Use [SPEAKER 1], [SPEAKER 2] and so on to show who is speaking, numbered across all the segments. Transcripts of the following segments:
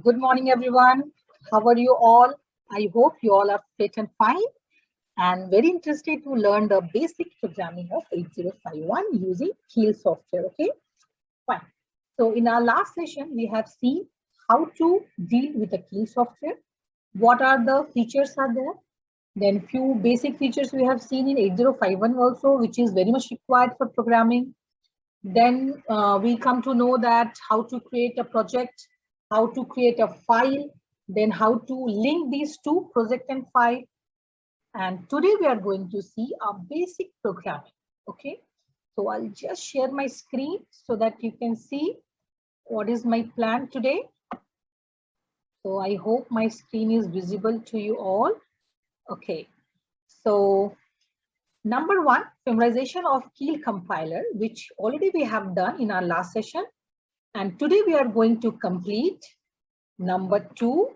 [SPEAKER 1] Good morning, everyone. How are you all? I hope you all are fit and fine and very interested to learn the basic programming of 8051 using Keel software. Okay, fine. So in our last session, we have seen how to deal with the Keel software. What are the features are there? Then few basic features we have seen in 8051 also, which is very much required for programming. Then we come to know that how to create a project, how to create a file, then how to link these two, project and file. And today we are going to see a basic programming. Okay, so I'll just share my screen so that you can see what is my plan today. So I hope my screen is visible to you all. Okay, so number one, memorization of Keel compiler, which already we have done in our last session. And today we are going to complete number two,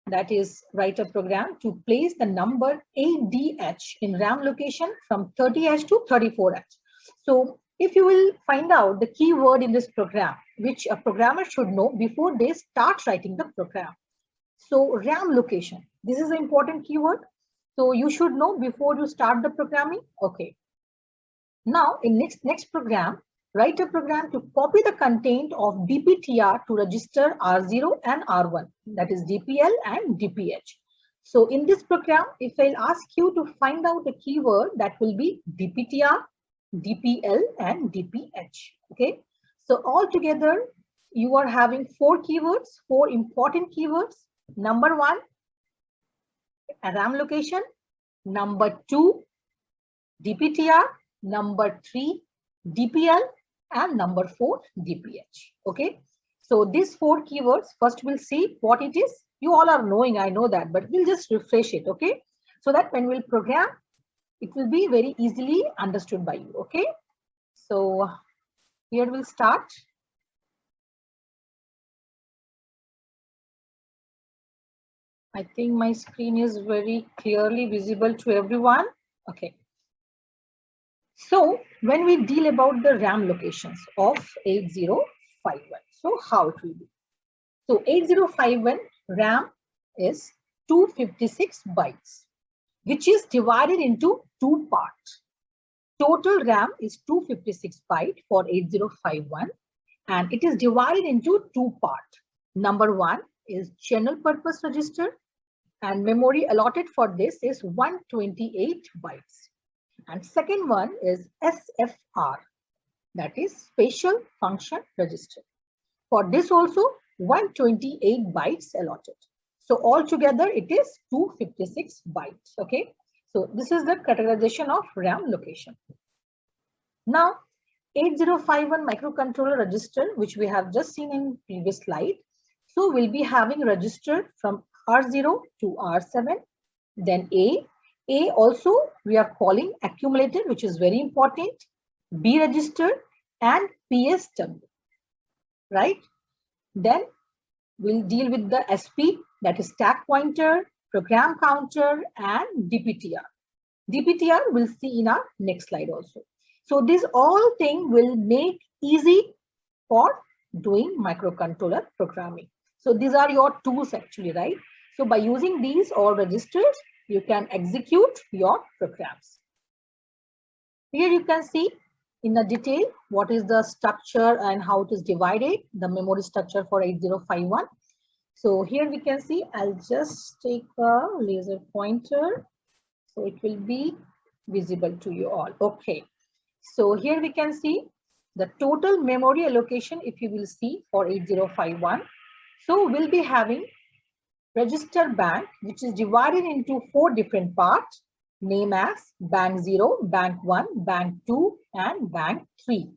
[SPEAKER 1] that is write a program to place the number ADH in RAM location from 30H to 34H. So if you will find out the keyword in this program, which a programmer should know before they start writing the program. So RAM location, this is an important keyword. So you should know before you start the programming. Okay. Now in next program, write a program to copy the content of DPTR to register R0 and R1, that is DPL and DPH. So in this program, if I'll ask you to find out the keyword, that will be DPTR, DPL and DPH. Okay. So altogether, you are having four keywords, four important keywords. Number one, a RAM location. Number two, DPTR. Number three, DPL, and number four, DPH. Okay, so these four keywords, first we'll see what it is. You all are knowing, I know that, but we'll just refresh it. Okay, so that when we'll program, it will be very easily understood by you. Okay, so here we'll start. I think my screen is very clearly visible to everyone. Okay. So when we deal about the RAM locations of 8051, so how it will be? So 8051 RAM is 256 bytes, which is divided into two parts. Total RAM is 256 byte for 8051, and it is divided into two parts. Number one is general purpose register, and memory allotted for this is 128 bytes. And second one is SFR, that is special function register. For this also 128 bytes allotted. So altogether it is 256 bytes. Okay. So this is the categorization of RAM location. Now 8051 microcontroller register, which we have just seen in previous slide. So we'll be having register from R0 to R7, then A also we are calling accumulator, which is very important, B register and PSW, right? Then we'll deal with the SP, that is stack pointer, program counter and DPTR. DPTR we'll see in our next slide also. So this all thing will make easy for doing microcontroller programming. So these are your tools actually, right? So by using these all registers, you can execute your programs. Here you can see in the detail what is the structure and how it is divided, the memory structure for 8051. So here we can see, I'll just take a laser pointer so it will be visible to you all. Okay, so here we can see the total memory allocation, if you will see for 8051. So we'll be having register bank, which is divided into four different parts, named as bank 0, bank 1, bank 2 and bank 3.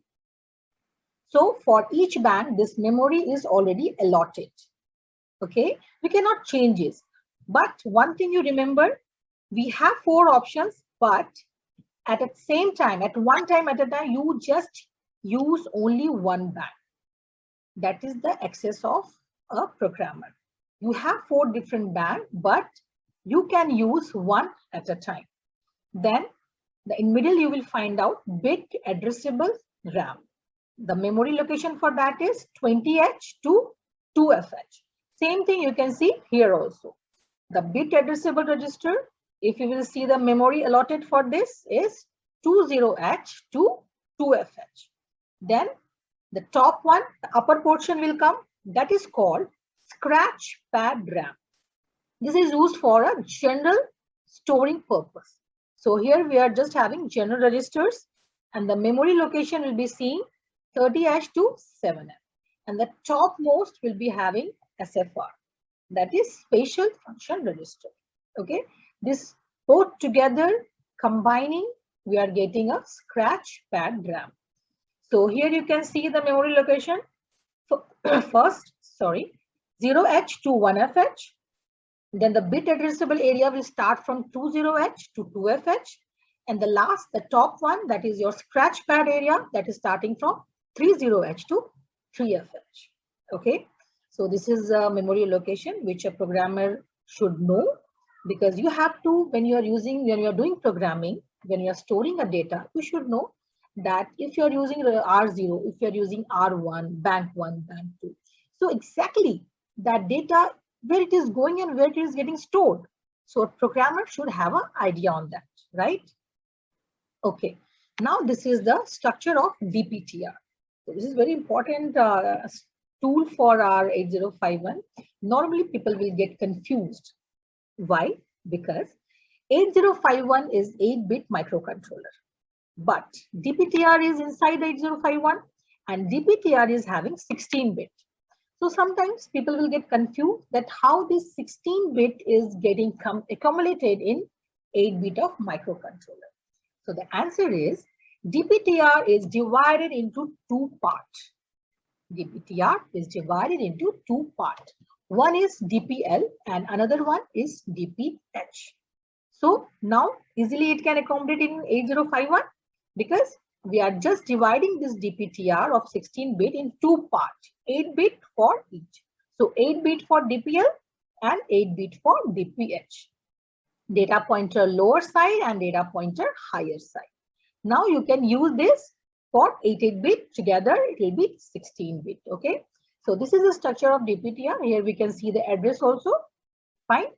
[SPEAKER 1] So for each bank, this memory is already allotted. Okay, we cannot change it. But one thing you remember, we have four options, but at the same time, at one time at a time, you just use only one bank. That is the access of a programmer. You have four different banks, but you can use one at a time. Then in middle, you will find out bit addressable RAM. The memory location for that is 20H to 2FH. Same thing you can see here also. The bit addressable register, if you will see the memory allotted for this is 20H to 2FH. Then the top one, the upper portion will come, that is called scratch pad RAM. This is used for a general storing purpose. So here we are just having general registers, and the memory location will be seeing 30H to 7F. And the topmost will be having SFR, that is special function register. Okay, this both together combining, we are getting a scratch pad RAM. So here you can see the memory location. First, 0H to 1FH. Then the bit addressable area will start from 20H to 2FH. And the last, the top one, that is your scratch pad area, that is starting from 30H to 3FH. Okay, so this is a memory location which a programmer should know, because you have to, when you are doing programming, when you are storing a data, you should know that if you are using R0, if you are using R1, bank 1, bank 2. So exactly that data, where it is going and where it is getting stored. So a programmer should have an idea on that, right? Okay, now this is the structure of DPTR. So this is very important tool for our 8051. Normally people will get confused. Why? Because 8051 is 8-bit microcontroller, but DPTR is inside 8051 and DPTR is having 16-bit. So sometimes people will get confused that how this 16-bit is getting accumulated in 8-bit of microcontroller. So the answer is DPTR is divided into two parts. DPTR is divided into two parts. One is DPL and another one is DPH. So now easily it can accommodate in 8051 because we are just dividing this DPTR of 16-bit in two parts, 8-bit for each. So 8-bit for DPL and 8-bit for DPH. Data pointer lower side and data pointer higher side. Now you can use this for 8-bit together, it will be 16-bit. Okay, so this is the structure of DPTR. Here we can see the address also. Fine,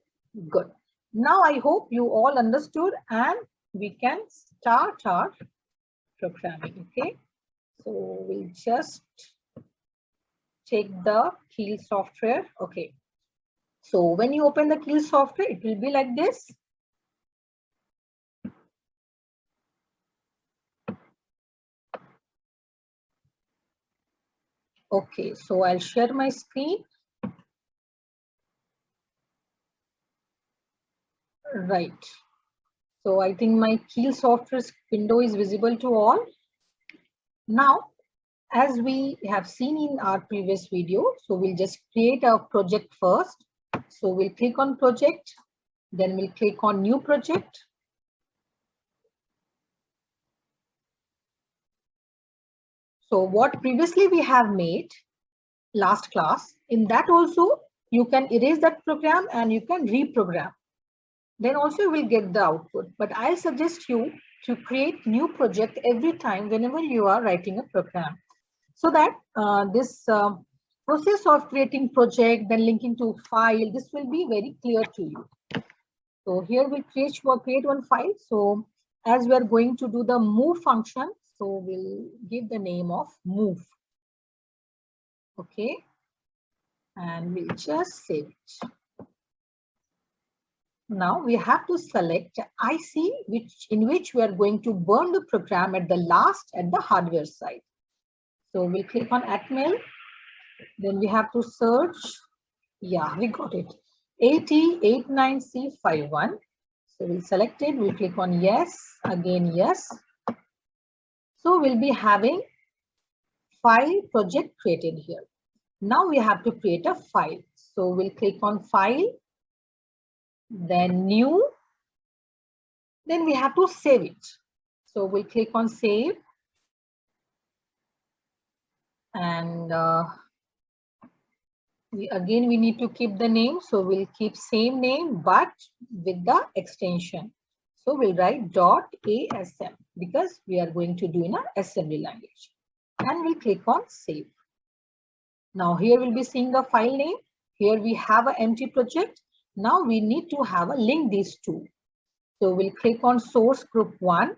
[SPEAKER 1] good. Now I hope you all understood and we can start our programming. Okay, so we'll just take the Keil software. Okay, so when you open the Keil software, it will be like this. Okay, so I'll share my screen. Right. So I think my Keil software window is visible to all. Now, as we have seen in our previous video, so we'll just create a project first. So we'll click on project, then we'll click on new project. So what previously we have made last class, in that also you can erase that program and you can reprogram. Then also you will get the output. But I suggest you to create new project every time whenever you are writing a program, so that this process of creating project, then linking to file, this will be very clear to you. So here we create one file. So as we are going to do the move function, so we'll give the name of move. Okay, and we'll just save it. Now we have to select IC in which we are going to burn the program at the hardware side. So we'll click on Atmel. Then we have to search. Yeah, we got it. AT89C51. So we'll select it. We'll click on yes. Again, yes. So we'll be having file project created here. Now we have to create a file. So we'll click on file. Then new. Then we have to save it. So we'll click on save. And we need to keep the name. So we'll keep same name, but with the extension. So we'll write .asm because we are going to do in an assembly language. And we'll click on save. Now here we'll be seeing the file name. Here we have an empty project. Now we need to have a link these two. So we'll click on source group 1.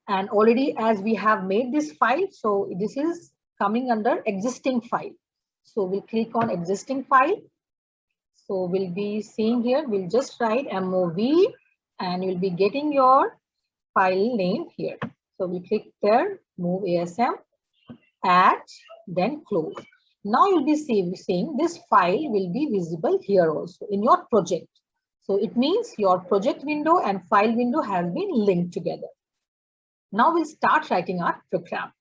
[SPEAKER 1] And already as we have made this file, so this is coming under existing file. So we'll click on existing file. So we'll be seeing here, we'll just write MOV and you'll be getting your file name here. So we click there, move ASM, add, then close. Now you'll be seeing this file will be visible here also in your project. So it means your project window and file window have been linked together. Now we'll start writing our program.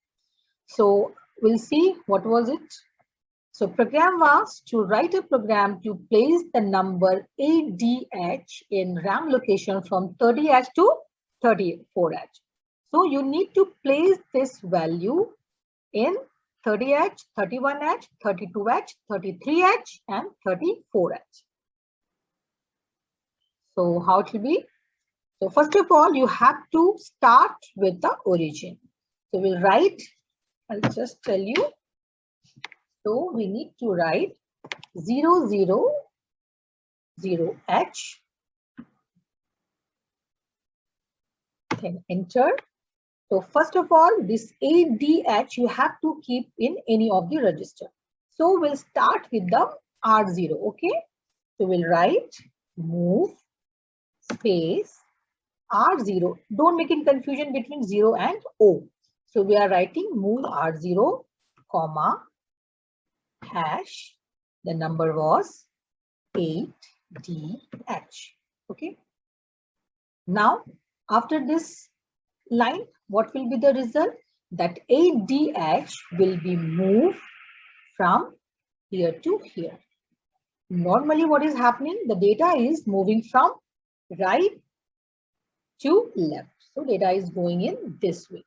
[SPEAKER 1] So we'll see what was it. So program was to write a program to place the number ADH in RAM location from 30H to 34H. So you need to place this value in 30H, 31H, 32H, 33H, and 34H. So how it will be? So first of all, you have to start with the origin. So we'll write, I'll just tell you. So we need to write 000H. Then enter. So first of all, this ADH you have to keep in any of the register. So we'll start with the R0, okay? So we'll write move space R0. Don't make any confusion between 0 and O. So we are writing move R0, comma, hash. The number was 8DH. Okay. Now, after this line, what will be the result? That 8DH will be moved from here to here. Normally, what is happening? The data is moving from right to left. So data is going in this way.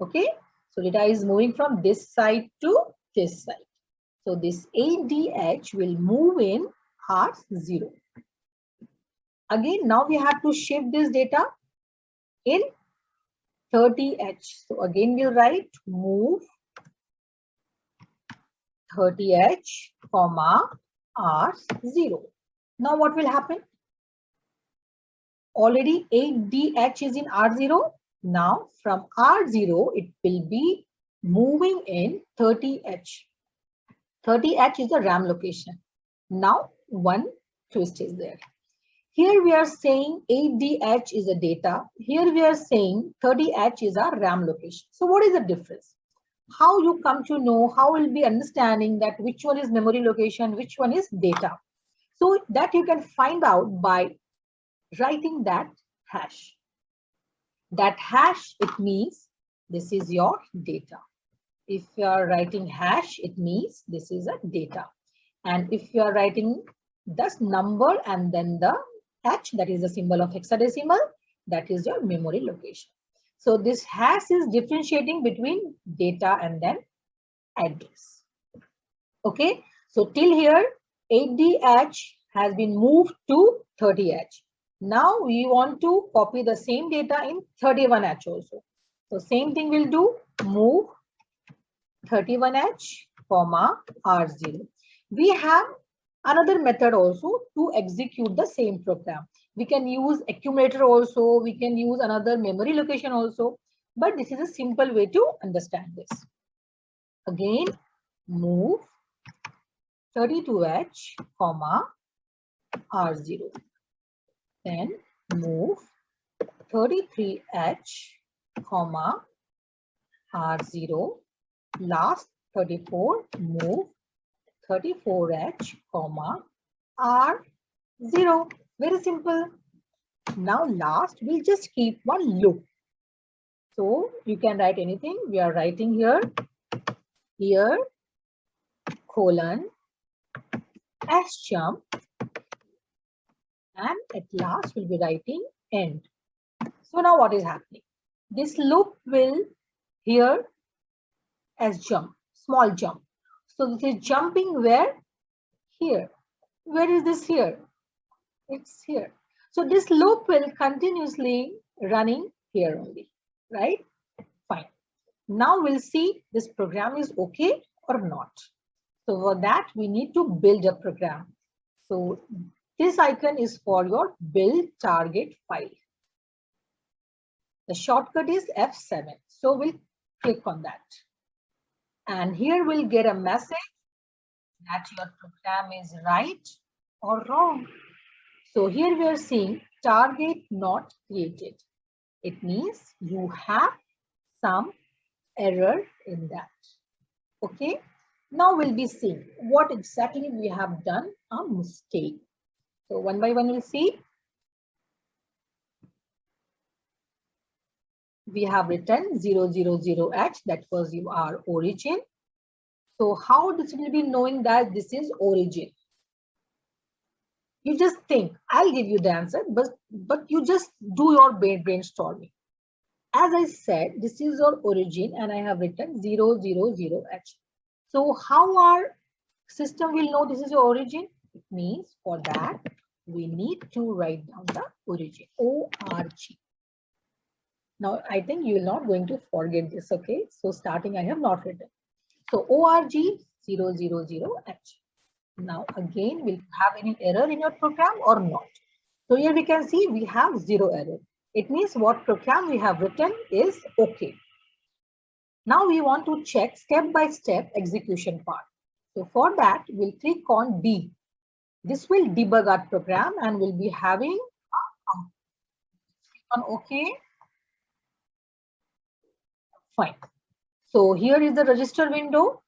[SPEAKER 1] Okay. So data is moving from this side to this side. So this ADH will move in R0. Again, now we have to shift this data in 30H. So again, we'll write move 30H, comma, R0. Now what will happen? Already 8DH is in R0. Now from R0, it will be moving in 30H. 30H is the RAM location. Now one twist is there. Here we are saying 8DH is a data. Here we are saying 30H is our RAM location. So what is the difference? How you come to know, how will be understanding that which one is memory location, which one is data. So that you can find out by writing that hash. That hash, it means this is your data. If you are writing hash, it means this is a data. And if you are writing this number and then the H, that is the symbol of hexadecimal, that is your memory location. So this hash is differentiating between data and then address. Okay, so till here 8DH has been moved to 30H. Now we want to copy the same data in 31H also. So same thing we'll do, move 31H, comma, R0. We have another method also to execute the same program. We can use accumulator also, we can use another memory location also, but this is a simple way to understand this. Again, move 32H, comma, R0. Then move 33H, comma, R0. Last 34, move 34H, comma, R0. Very simple. Now last, we'll just keep one loop. So you can write anything. We are writing here, colon, sjump, and at last we'll be writing end. So now what is happening? This loop will here as jump, small jump. So this is jumping where? Here. Where is this here? It's here. So this loop will continuously running here only, right? Fine. Now we'll see this program is okay or not. So for that, we need to build a program. So this icon is for your build target file. The shortcut is F7. So we'll click on that. And here we'll get a message that your program is right or wrong. So here we are seeing target not created. It means you have some error in that. Okay. Now we'll be seeing what exactly we have done a mistake. So one by one we'll see. We have written 000H, that was our origin. So how this will be knowing that this is origin? You just think, I'll give you the answer, but you just do your brainstorming. As I said, this is your origin and I have written 000H. So how our system will know this is your origin? It means for that, we need to write down the origin, ORG. Now, I think you are not going to forget this, okay? So starting, I have not written. So ORG 000H. Now, again, will you have any error in your program or not? So here we can see we have 0 error. It means what program we have written is okay. Now we want to check step-by-step execution part. So for that, we'll click on D. This will debug our program and we'll be having click on OK. Fine. So here is the register window.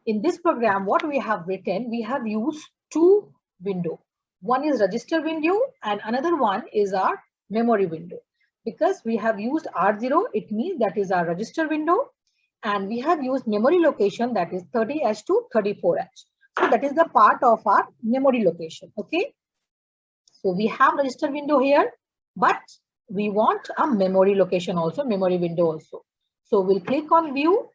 [SPEAKER 1] In this program, what we have written, we have used 2 windows. One is register window and another one is our memory window. Because we have used R0, it means that is our register window. And we have used memory location, that is 30H to 34H. So that is the part of our memory location. Okay. So we have register window here, but we want a memory location also, memory window also. So we'll click on view.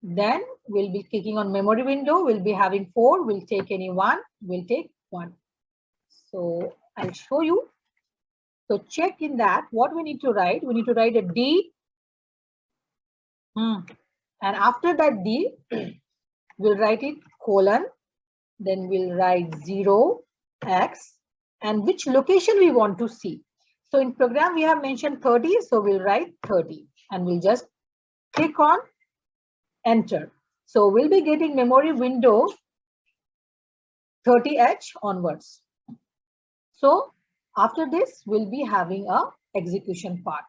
[SPEAKER 1] Then we'll be clicking on memory window. We'll be having 4. We'll take any one. We'll take 1. So I'll show you. So check in that what we need to write. We need to write a D. And after that D, we'll write it colon. Then we'll write 0x and which location we want to see. So in program we have mentioned 30. So we'll write 30 and we'll just click on enter. So we'll be getting memory window 30H onwards. So after this, we'll be having a execution part.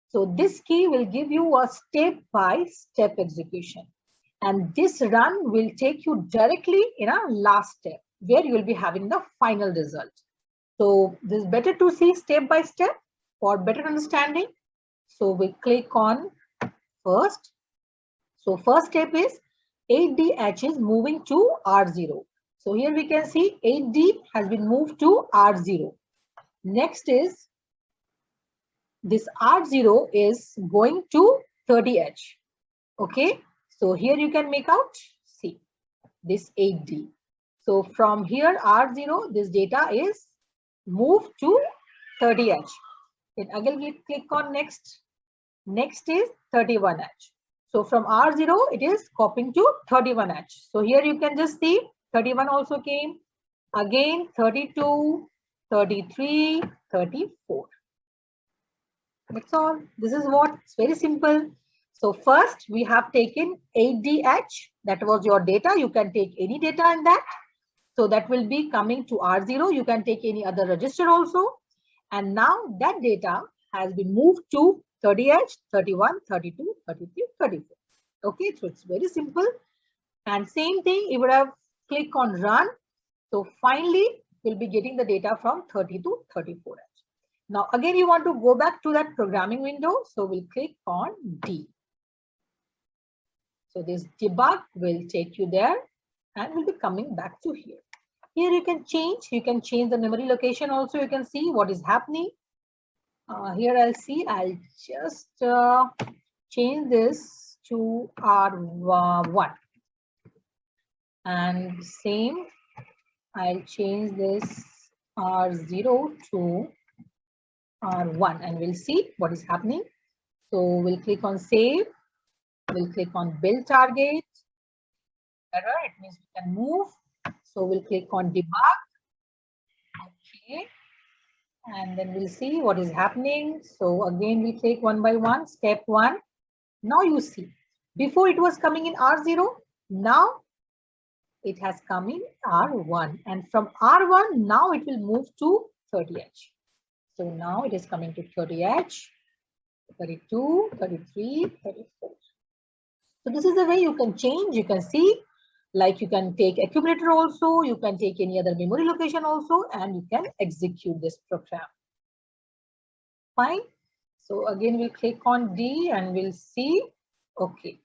[SPEAKER 1] So this key will give you a step-by-step execution. And this run will take you directly in a last step where you will be having the final result. So this is better to see step-by-step for better understanding. So we click on first. So first step is 8DH is moving to R0. So here we can see 8D has been moved to R0. Next is this R0 is going to 30H. Okay. So here you can make out, see, this 8D. So from here R0, this data is moved to 30H. Then again we click on next. Next is 31H. So from R0, it is copying to 31H. So here you can just see 31 also came. Again 32, 33, 34. That's all. This is what, it's very simple. So first we have taken 8DH. That was your data. You can take any data in that. So that will be coming to R0. You can take any other register also. And now that data has been moved to 30H, 31, 32, 33, 34. Okay, so it's very simple. And same thing, you would have click on run. So finally, we'll be getting the data from 30 to 34H. Now again, you want to go back to that programming window. So we'll click on D. So this debug will take you there and we'll be coming back to here. Here you can change the memory location also. You can see what is happening. Here I'll just change this to R1 and same I'll change this R0 to R1 and we'll see what is happening. So we'll click on save, we'll click on build target error. It means we can move. So we'll click on debug. Okay. And then we'll see what is happening. So again, we take one by one. Step 1. Now you see, before it was coming in R0. Now it has come in R1. And from R1, now it will move to 30H. So now it is coming to 30H, 32, 33, 34. So this is the way you can change. You can see, like you can take accumulator also, you can take any other memory location also, and you can execute this program. Fine. So again, we'll click on D and we'll see. Okay.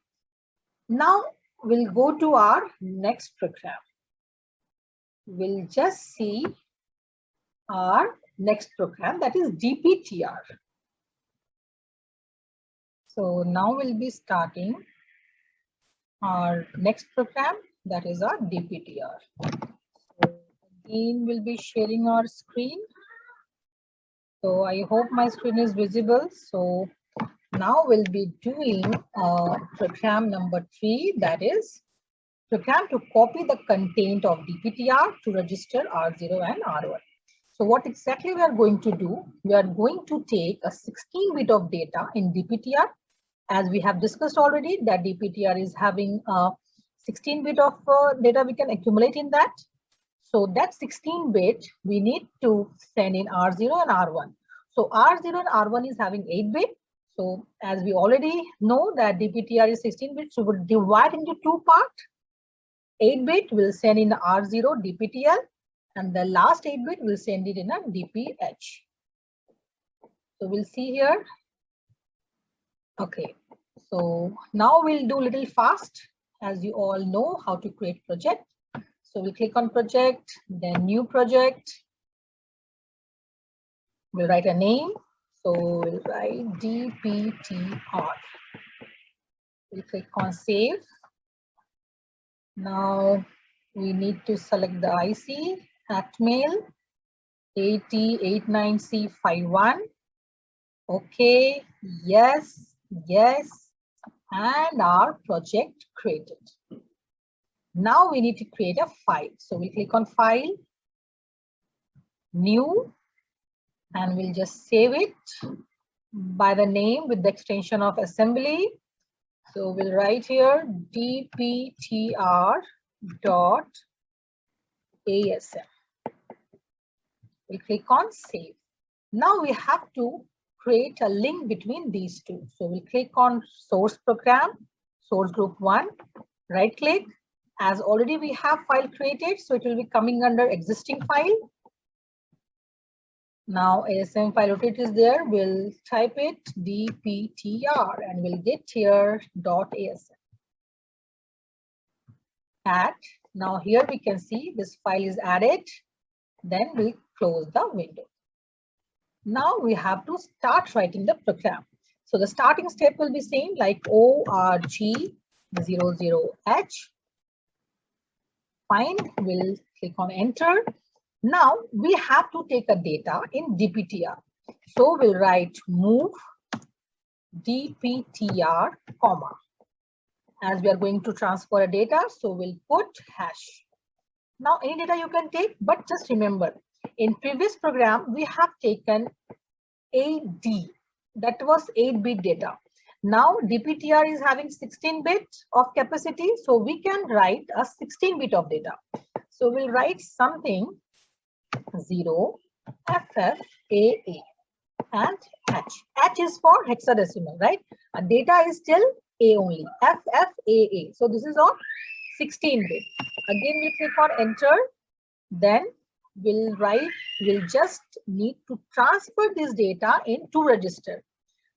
[SPEAKER 1] Now we'll go to our next program. We'll just see our next program, that is DPTR. So now we'll be starting our next program, that is our DPTR. So again, we'll be sharing our screen. So I hope my screen is visible. So now we'll be doing program number 3, that is program to copy the content of DPTR to register R0 and R1. So what exactly we are going to do? We are going to take a 16-bit of data in DPTR. As we have discussed already, that DPTR is having a 16-bit of data we can accumulate in that. So that 16-bit we need to send in R0 and R1. So R0 and R1 is having 8-bit. So as we already know that DPTR is 16-bit, so we'll divide into 2 parts. 8-bit will send in R0 DPTL, and the last 8-bit will send it in a DPH. So we'll see here. Okay, so now we'll do a little fast, as you all know how to create project. So we'll click on project, then new project. We'll write a name. So we'll write DPTR. We'll click on save. Now we need to select the IC, Atmel AT89C51. Okay, yes, yes, and our project created. Now we need to create a file. So we'll click on file, new, and we'll just save it by the name with the extension of assembly. So we'll write here dptr.asm. We'll click on save. Now we have to create a link between these two. So we'll click on source program, source group 1, right click. As already we have file created, so it will be coming under existing file. Now ASM file, what it is there, we'll type it dptr and we'll get here .asm. Add. Now here we can see this file is added. Then we'll close the window. Now we have to start writing the program. So the starting step will be same like org00h. Fine, we'll click on enter. Now we have to take a data in DPTR. So we'll write move DPTR, comma. As we are going to transfer a data, so we'll put hash. Now any data you can take, but just remember, in previous program, we have taken AD, that was 8-bit data. Now DPTR is having 16-bit of capacity, so we can write a 16-bit of data. So we'll write something 0 FFAA and H. H is for hexadecimal, right? And data is still A only, FFAA. So this is on 16-bit. Again, we click on enter. Then we'll just need to transfer this data into register.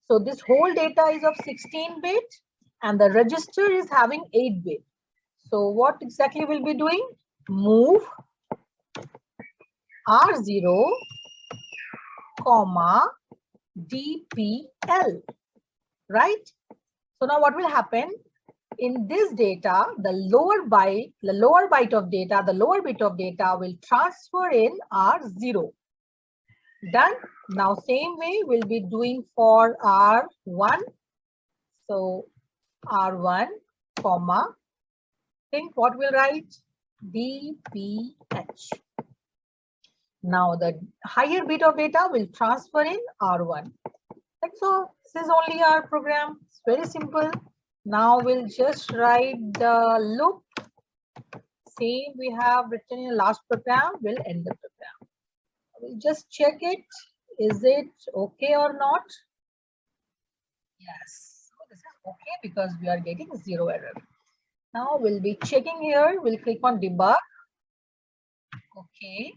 [SPEAKER 1] So this whole data is of 16-bit and the register is having 8-bit. So what exactly we'll be doing? Move R0, comma, DPL, right? So now what will happen? In this data, the lower bit of data will transfer in R0. Done. Now same way we'll be doing for R1. So R1, comma, Think what we'll write? DPH. Now the higher bit of data will transfer in R1. That's all. This is only our program. It's very simple. Now we'll just write the loop. Same we have written in the last program. We'll end the program. We'll just check it. Is it okay or not? Yes. So this is okay because we are getting 0 error. Now we'll be checking here. We'll click on debug. Okay.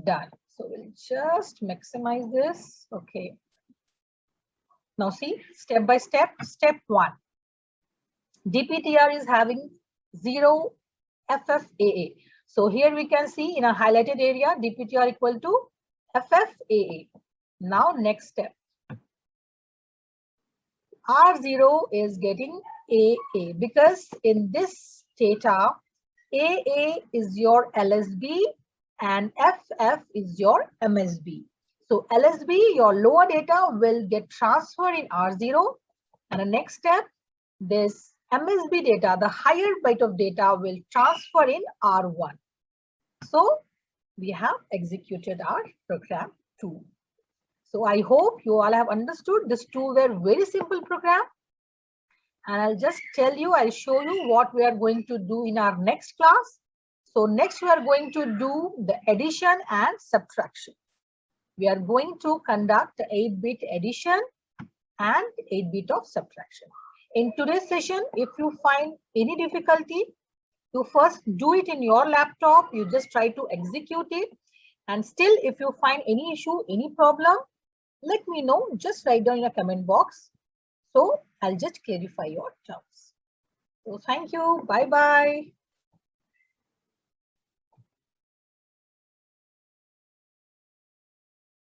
[SPEAKER 1] Done. So we'll just maximize this. Okay. Now see, step by step. Step 1. DPTR is having 0 FFAA. So here we can see in a highlighted area, DPTR equal to FFAA. Now next step. R0 is getting AA because in this data, AA is your LSB and FF is your MSB. So LSB, your lower data will get transferred in R0. And the next step, this MSB data, the higher byte of data will transfer in R1. So we have executed our program 2. So I hope you all have understood these two were very simple program. And I'll just tell you, I'll show you what we are going to do in our next class. So next we are going to do the addition and subtraction. We are going to conduct 8-bit addition and 8-bit of subtraction. In today's session, if you find any difficulty, you first do it in your laptop. You just try to execute it. And still, if you find any issue, any problem, let me know. Just write down in a comment box. So I'll just clarify your doubts. So thank you. Bye-bye.